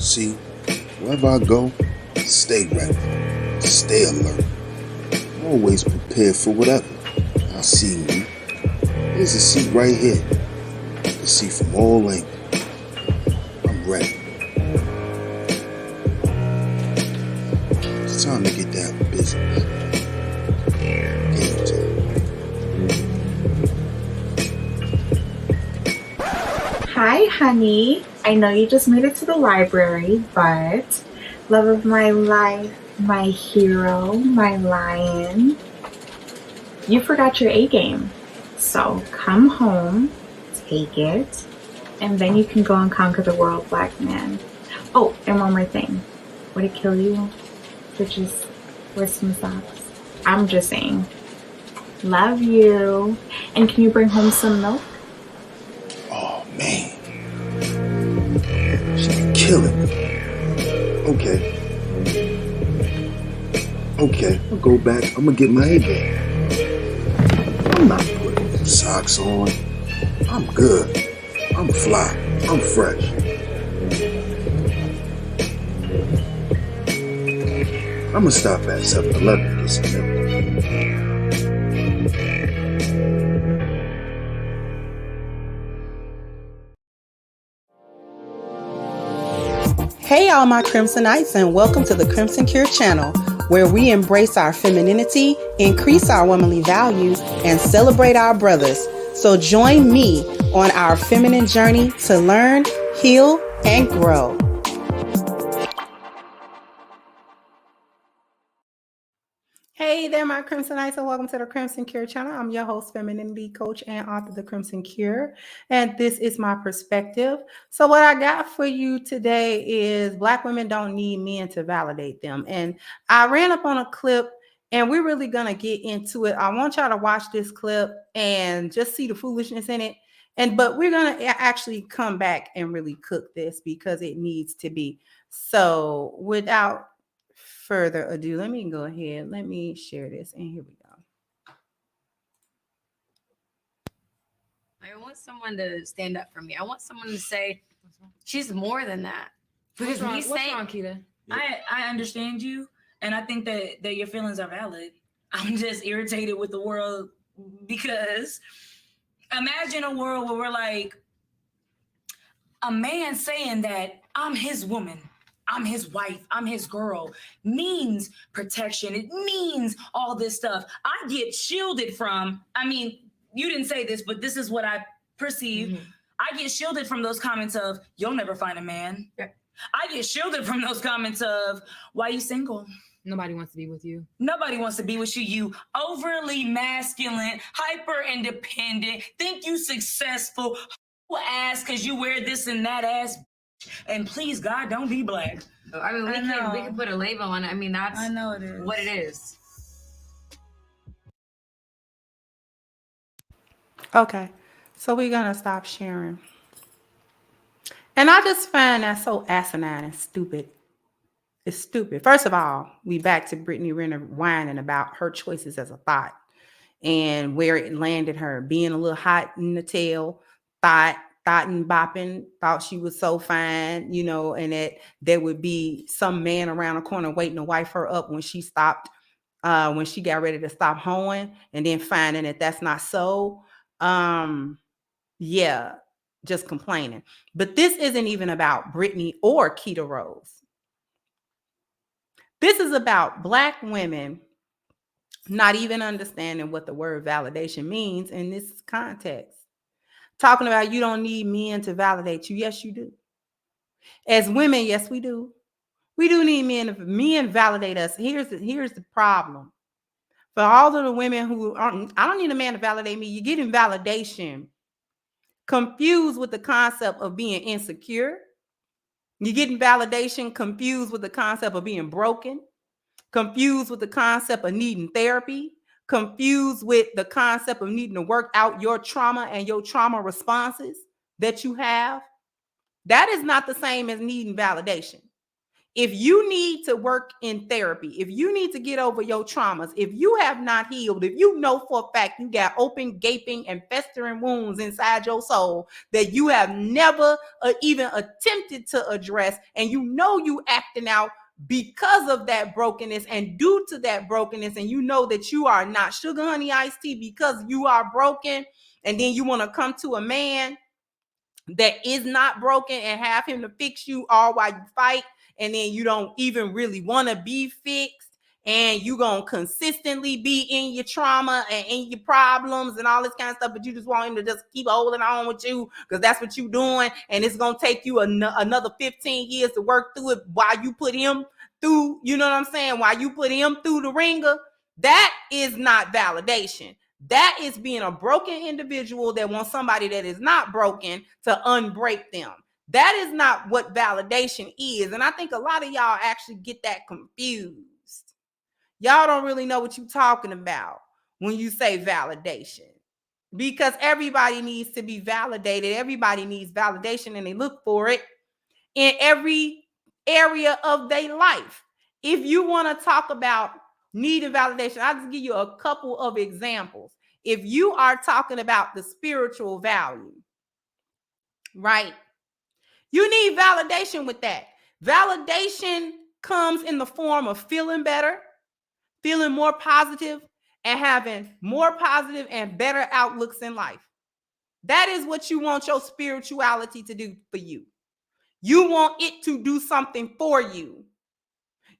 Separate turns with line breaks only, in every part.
See, wherever I go, stay ready, stay alert, always prepared for whatever. I see you. There's a seat right here. I can see from all angles. I'm ready. It's time to get down to business. Game time.
Hi, honey. I know you just made it to the library, but love of my life, my hero, my lion, you forgot your A game. So come home, take it, and then you can go and conquer the world, black man. Oh, and one more thing. Would it kill you to just wear some socks? I'm just saying. Love you. And can you bring home some milk?
Oh, man. She be killing me. Okay, I'll go back. I'm gonna get my A game. I'm not putting them socks on. I'm good. I'm fly. I'm fresh. I'm gonna stop at 7-Eleven and get some milk.
Hey all my Crimsonites, and welcome to the Crimson Cure channel, where we embrace our femininity, increase our womanly value, and celebrate our brothers. So join me on our feminine journey to learn, heal, and grow. Hey there, my Crimsonites, and welcome to the Crimson Cure channel. I'm your host, femininity coach, and author of The Crimson Cure, and this is my perspective. So what I got for you today is Black women don't need men to validate them. And I ran up on a clip, and we're really going to get into it. I want y'all to watch this clip and just see the foolishness in it. But we're going to actually come back and really cook this because it needs to be. So without further ado, let me go ahead. Let me share this, and here we go.
I want someone to stand up for me. I want someone to say she's more than that.
Because what's wrong, Keita? I understand you, and I think that your feelings are valid. I'm just irritated with the world because imagine a world where we're like, a man saying that I'm his woman, I'm his wife, I'm his girl, means protection. It means all this stuff. I get shielded from, you didn't say this, but this is what I perceive. Mm-hmm. I get shielded from those comments of, you'll never find a man. Yeah. I get shielded from those comments of, why are you single?
Nobody wants to be with you.
Nobody wants to be with you. You overly masculine, hyper independent, think you successful, ass because you wear this and that ass. And please, God, don't be black.
I mean, we can put a label on it. I mean, that's what it is.
Okay, so we're going to stop sharing. And I just find that so asinine and stupid. It's stupid. First of all, we back to Brittany Renner whining about her choices as a thought and where it landed her, being a little hot in the tail, thought and bopping, thought she was so fine, and that there would be some man around the corner waiting to wife her up when she stopped, when she got ready to stop hoeing, and then finding that that's not so. Just complaining. But this isn't even about Brittany or Keita Rose. This is about Black women not even understanding what the word validation means in this context. Talking about you don't need men to validate you. Yes, you do. As women, yes, we do. We do need men. Men validate us. Here's the problem. For all of the women who aren't, I don't need a man to validate me. You're getting validation confused with the concept of being insecure. You're getting validation confused with the concept of being broken, confused with the concept of needing therapy, confused with the concept of needing to work out your trauma and your trauma responses that you have. That is not the same as needing validation. If you need to work in therapy, if you need to get over your traumas, if you have not healed, if you know for a fact you got open, gaping, and festering wounds inside your soul that you have never even attempted to address, and you know you acting out because of that brokenness and due to that brokenness, and you know that you are not sugar honey iced tea because you are broken, and then you want to come to a man that is not broken and have him to fix you all while you fight, and then you don't even really want to be fixed, and you gonna consistently be in your trauma and in your problems and all this kind of stuff, but you just want him to just keep holding on with you because that's what you doing, and it's gonna take you another 15 years to work through it while you put him through, you know what I'm saying, while you put him through the ringer. That is not validation. That is being a broken individual that wants somebody that is not broken to unbreak them. That is not what validation is. And I think a lot of y'all actually get that confused. Y'all don't really know what you're talking about when you say validation, because everybody needs to be validated. Everybody needs validation, and they look for it in every area of their life. If you want to talk about needing validation, I'll just give you a couple of examples. If you are talking about the spiritual value, right? You need validation with that. Validation comes in the form of feeling better, feeling more positive, and having more positive and better outlooks in life. That is what you want your spirituality to do for you. You want it to do something for you.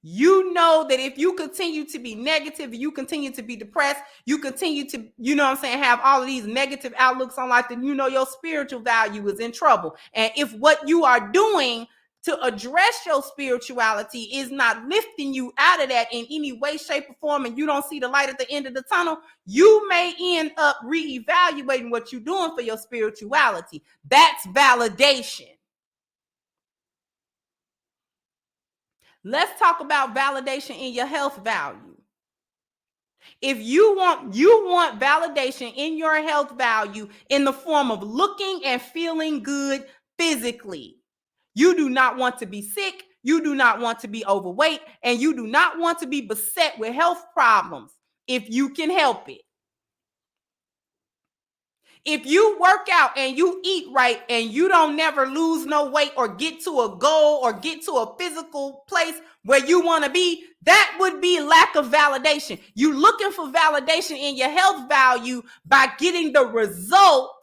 You know that if you continue to be negative, you continue to be depressed, you continue to, you know what I'm saying, have all of these negative outlooks on life, then you know your spiritual value is in trouble. And if what you are doing to address your spirituality is not lifting you out of that in any way, shape, or form, and you don't see the light at the end of the tunnel, you may end up reevaluating what you're doing for your spirituality. That's validation. Let's talk about validation in your health value. If you want validation in your health value in the form of looking and feeling good physically. You do not want to be sick, you do not want to be overweight, and you do not want to be beset with health problems if you can help it. If you work out and you eat right and you don't never lose no weight or get to a goal or get to a physical place where you want to be, that would be lack of validation. You looking for validation in your health value by getting the result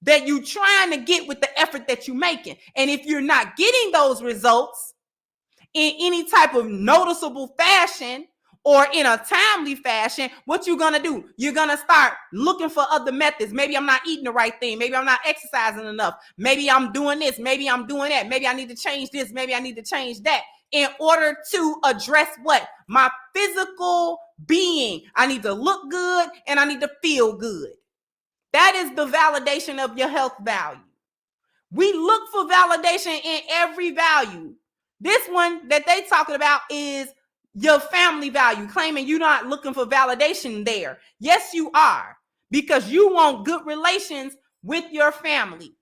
that you trying to get with the effort that you're making. And if you're not getting those results in any type of noticeable fashion, or in a timely fashion, what you're going to do? You're going to start looking for other methods. Maybe I'm not eating the right thing. Maybe I'm not exercising enough. Maybe I'm doing this. Maybe I'm doing that. Maybe I need to change this. Maybe I need to change that in order to address what? My physical being. I need to look good and I need to feel good. That is the validation of your health value. We look for validation in every value. This one that they talking about is your family value, claiming you're not looking for validation there. Yes, you are, because you want good relations with your family.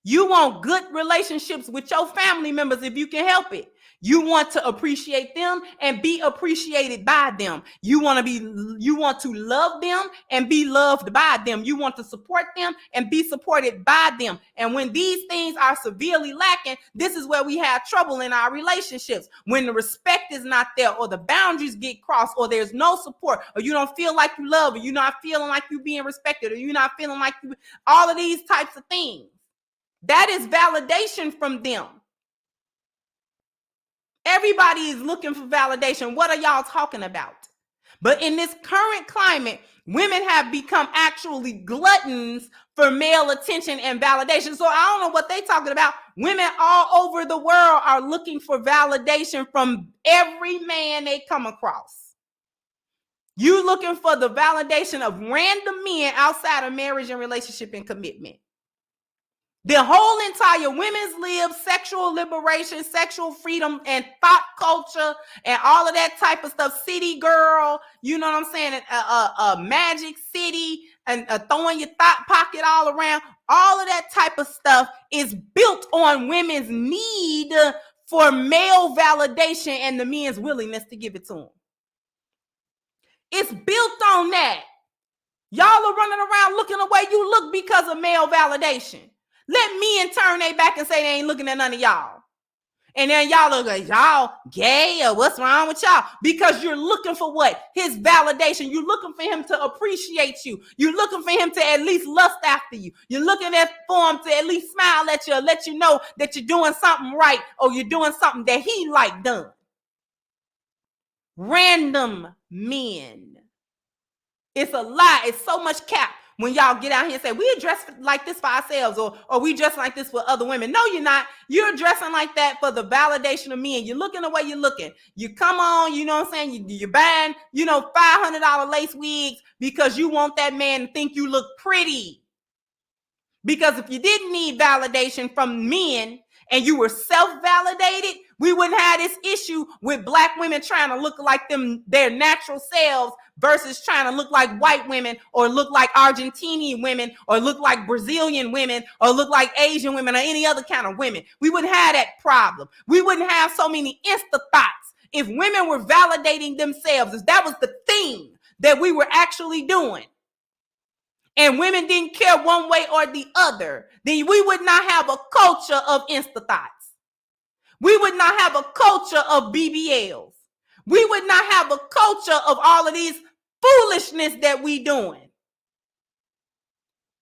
You want good relationships with your family members if you can help it. You want to appreciate them and be appreciated by them. You want to love them and be loved by them. You want to support them and be supported by them. And when these things are severely lacking, this is where we have trouble in our relationships. When the respect is not there, or the boundaries get crossed, or there's no support, or you don't feel like you love, or you're not feeling like you're being respected, or you're not feeling like you, all of these types of things. That is validation from them. Everybody is looking for validation. What are y'all talking about? But in this current climate, women have become actually gluttons for male attention and validation. So I don't know what they're talking about. Women all over the world are looking for validation from every man they come across. You looking for the validation of random men outside of marriage and relationship and commitment. The whole entire women's lib, sexual liberation, sexual freedom, and thought culture, and all of that type of stuff. City girl, you know what I'm saying? Magic city, and throwing your thought pocket all around. All of that type of stuff is built on women's need for male validation and the men's willingness to give it to them. It's built on that. Y'all are running around looking the way you look because of male validation. Let men turn their back and say they ain't looking at none of y'all. And then y'all look like, y'all gay or what's wrong with y'all? Because you're looking for what? His validation. You're looking for him to appreciate you. You're looking for him to at least lust after you. You're looking for him to at least smile at you or let you know that you're doing something right or you're doing something that he like done. Random men. It's a lie. It's so much cap when y'all get out here and say, we dress like this for ourselves or we dress like this for other women. No, you're not. You're dressing like that for the validation of men. You're looking the way you're looking. You come on, you know what I'm saying? You're buying, $500 lace wigs because you want that man to think you look pretty. Because if you didn't need validation from men and you were self-validated, we wouldn't have this issue with black women trying to look like their natural selves versus trying to look like white women or look like Argentinian women or look like Brazilian women or look like Asian women or any other kind of women. We wouldn't have that problem. We wouldn't have so many insta thoughts if women were validating themselves, if that was the thing that we were actually doing. And women didn't care one way or the other, then we would not have a culture of insta thoughts. We would not have a culture of BBLs. We would not have a culture of all of these foolishness that we doing.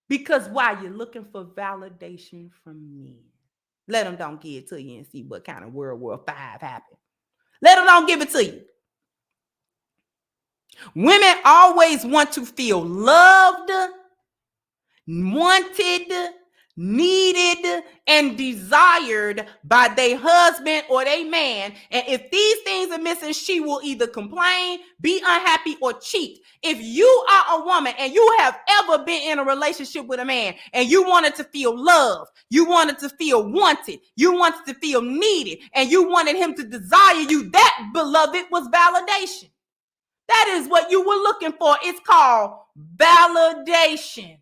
Because why? You're looking for validation from men. Let them don't give it to you and see what kind of World War V happened. Let them don't give it to you. Women always want to feel loved, wanted, needed, and desired by their husband or their man. And if these things are missing, she will either complain, be unhappy, or cheat. If you are a woman and you have ever been in a relationship with a man and you wanted to feel loved, you wanted to feel wanted, you wanted to feel needed, and you wanted him to desire you, that, beloved, was validation. That is what you were looking for. It's called validation.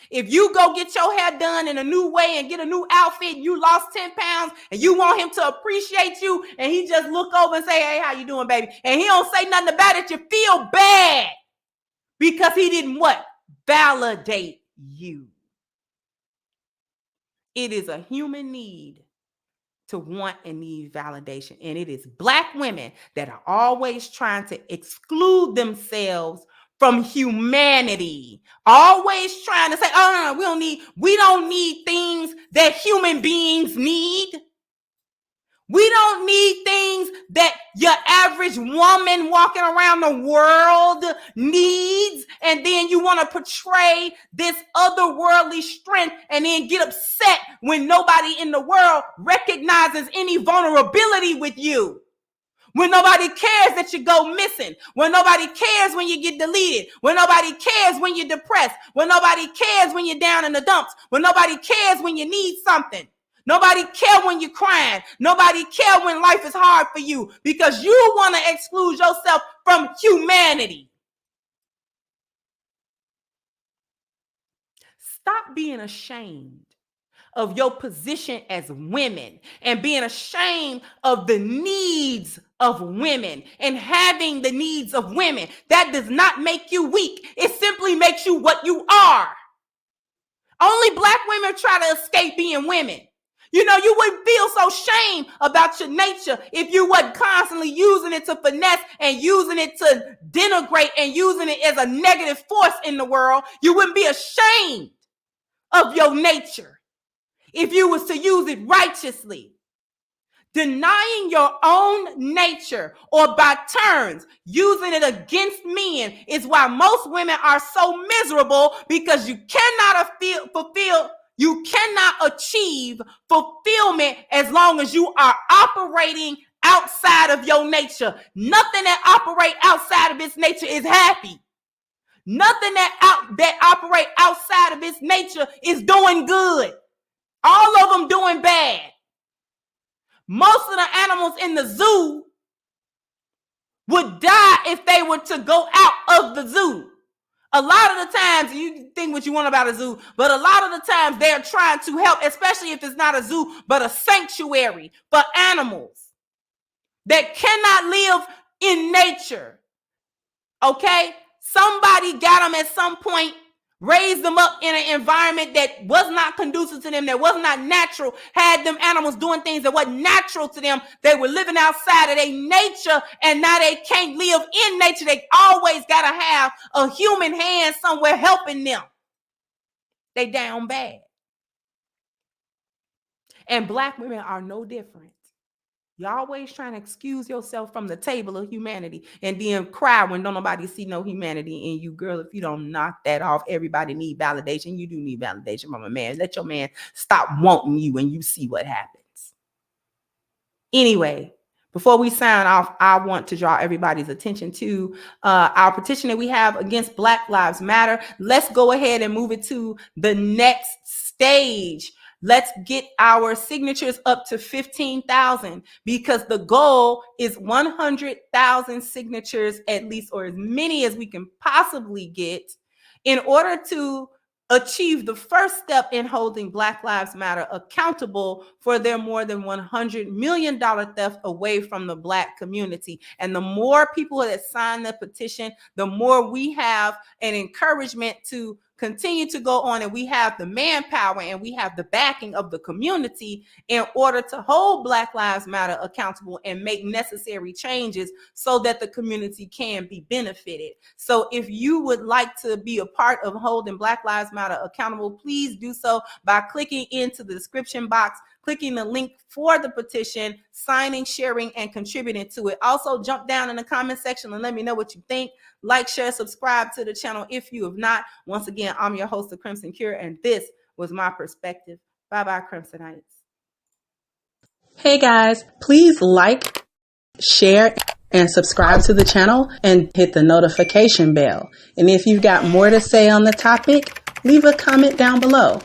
If you go get your hair done in a new way and get a new outfit, you lost 10 pounds and you want him to appreciate you and he just look over and say, hey, how you doing, baby? And he don't say nothing about it, you feel bad because he didn't what? Validate you. It is a human need to want and need validation. And it is black women that are always trying to exclude themselves from humanity, always trying to say, oh, no, we don't need things that human beings need. We don't need things that your average woman walking around the world needs. And then you want to portray this otherworldly strength and then get upset when nobody in the world recognizes any vulnerability with you. When nobody cares that you go missing, when nobody cares when you get deleted, when nobody cares when you're depressed, when nobody cares when you're down in the dumps, when nobody cares when you need something. Nobody cares when you're crying. Nobody cares when life is hard for you because you want to exclude yourself from humanity. Stop being ashamed of your position as women and being ashamed of the needs of women and having the needs of women. That does not make you weak. It simply makes you what you are. Only black women try to escape being women. You know, you wouldn't feel so shame about your nature if you wasn't constantly using it to finesse and using it to denigrate and using it as a negative force in the world. You wouldn't be ashamed of your nature if you was to use it righteously. Denying your own nature or by turns using it against men is why most women are so miserable, because you cannot achieve fulfillment as long as you are operating outside of your nature. Nothing that operates outside of its nature is happy. Nothing that operates outside of its nature is doing good. All of them doing bad. Most of the animals in the zoo would die if they were to go out of the zoo. A lot of the times, you think what you want about a zoo, but a lot of the times they're trying to help, especially if it's not a zoo, but a sanctuary for animals that cannot live in nature. Okay? Somebody got them at some point, raised them up in an environment that was not conducive to them, that was not natural, had them animals doing things that wasn't natural to them. They were living outside of their nature, and now they can't live in nature. They always got to have a human hand somewhere helping them. They down bad. And Black women are no different. You're always trying to excuse yourself from the table of humanity and then cry when don't nobody see no humanity in you. Girl, if you don't knock that off, everybody need validation. You do need validation from a man. Let your man stop wanting you and you see what happens. Anyway, before we sign off, I want to draw everybody's attention to our petition that we have against Black Lives Matter. Let's go ahead and move it to the next stage. Let's get our signatures up to 15,000 because the goal is 100,000 signatures at least, or as many as we can possibly get in order to achieve the first step in holding Black Lives Matter accountable for their more than $100 million theft away from the Black community. And the more people that sign the petition, the more we have an encouragement to continue to go on, and we have the manpower and we have the backing of the community in order to hold Black Lives Matter accountable and make necessary changes so that the community can be benefited. So if you would like to be a part of holding Black Lives Matter accountable, please do so by clicking into the description box, clicking the link for the petition, signing, sharing, and contributing to it. Also, jump down in the comment section and let me know what you think. Like, share, subscribe to the channel if you have not. Once again, I'm your host, The Crimson Cure, and this was my perspective. Bye-bye, Crimsonites.
Hey guys, please like, share, and subscribe to the channel and hit the notification bell. And if you've got more to say on the topic, leave a comment down below.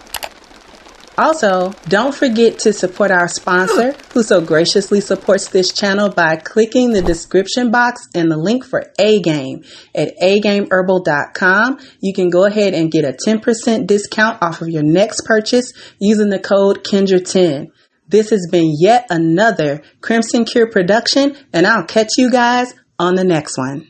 Also, don't forget to support our sponsor who so graciously supports this channel by clicking the description box and the link for A-Game at agameherbal.com. You can go ahead and get a 10% discount off of your next purchase using the code Kendra10. This has been yet another Crimson Cure production, and I'll catch you guys on the next one.